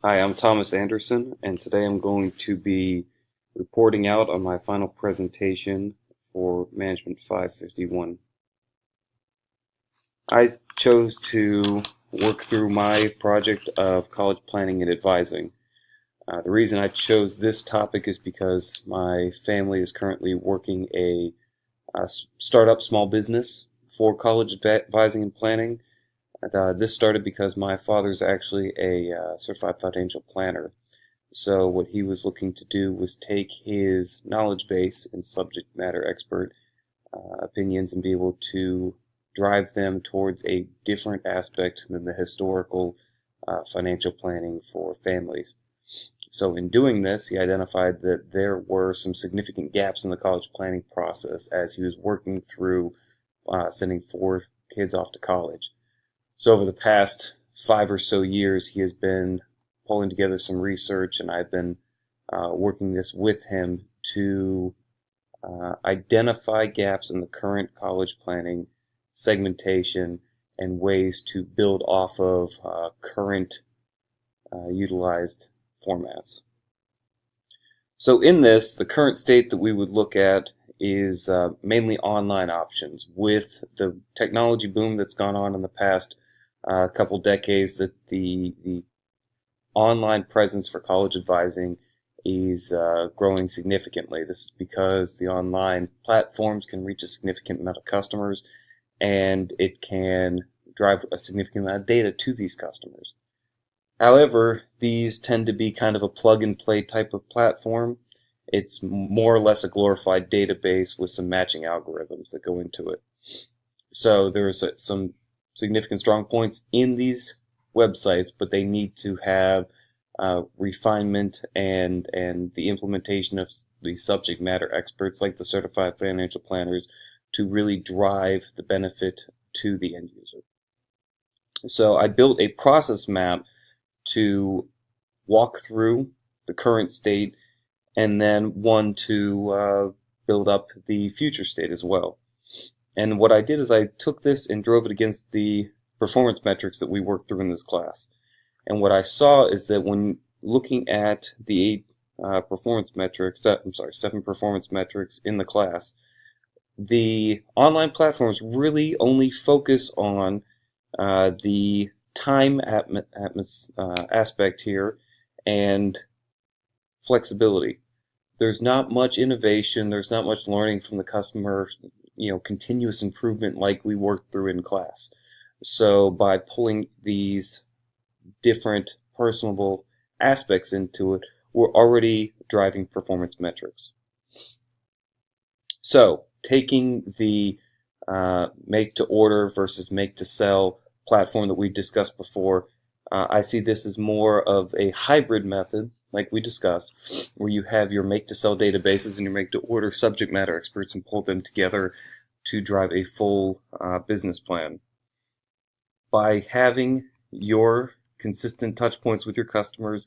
Hi, I'm Thomas Anderson, and today I'm going to be reporting out on my final presentation for Management 551. I chose to work through my project of college planning and advising. The reason I chose this topic is because my family is currently working a startup small business for college advising and planning. This started because my father's actually a certified financial planner. So what he was looking to do was take his knowledge base and subject matter expert opinions and be able to drive them towards a different aspect than the historical financial planning for families. So in doing this, he identified that there were some significant gaps in the college planning process as he was working through sending 4 kids off to college. So over the past 5 or so years, he has been pulling together some research, and I've been working this with him to identify gaps in the current college planning segmentation and ways to build off of current utilized formats. So in this, the current state that we would look at is mainly online options. With the technology boom that's gone on in the past couple decades, that the online presence for college advising is growing significantly. This is because the online platforms can reach a significant amount of customers, and it can drive a significant amount of data to these customers. However, these tend to be kind of a plug-and-play type of platform. It's more or less a glorified database with some matching algorithms that go into it. So there's some significant strong points in these websites, but they need to have refinement and the implementation of the subject matter experts like the certified financial planners to really drive the benefit to the end user. So I built a process map to walk through the current state and then one to build up the future state as well. And what I did is I took this and drove it against the performance metrics that we worked through in this class. And what I saw is that when looking at the 7 performance metrics in the class, the online platforms really only focus on the time aspect here and flexibility. There's not much innovation, there's not much learning from the customer, continuous improvement like we worked through in class. So by pulling these different personable aspects into it, we're already driving performance metrics. So taking the make to order versus make to sell platform that we discussed before, I see this as more of a hybrid method like we discussed, where you have your make to sell databases and your make to order subject matter experts and pull them together to drive a full business plan. By having your consistent touch points with your customers,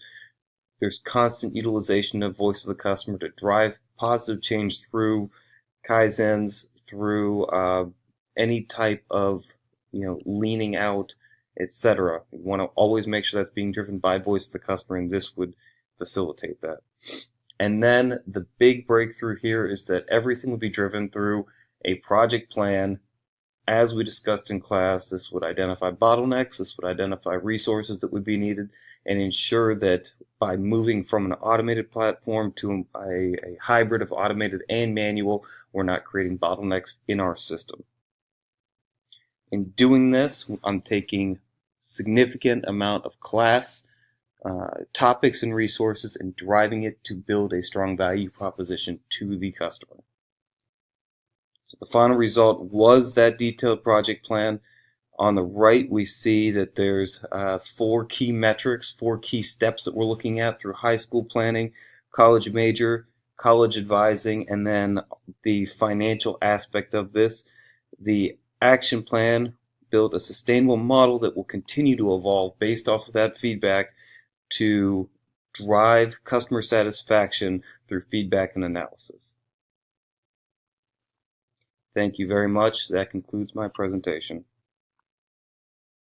there's constant utilization of voice of the customer to drive positive change through Kaizens, through any type of leaning out, etc. You want to always make sure that's being driven by voice of the customer, and this would facilitate that. And then the big breakthrough here is that everything would be driven through a project plan. As we discussed in class, this would identify bottlenecks, this would identify resources that would be needed, and ensure that by moving from an automated platform to a hybrid of automated and manual, we're not creating bottlenecks in our system. In doing this, I'm taking significant amount of class topics and resources and driving it to build a strong value proposition to the customer. So the final result was that detailed project plan. On the right, we see that there's 4 key metrics, 4 key steps that we're looking at through high school planning, college major, college advising, and then the financial aspect of this. The action plan built a sustainable model that will continue to evolve based off of that feedback to drive customer satisfaction through feedback and analysis. Thank you very much. That concludes my presentation.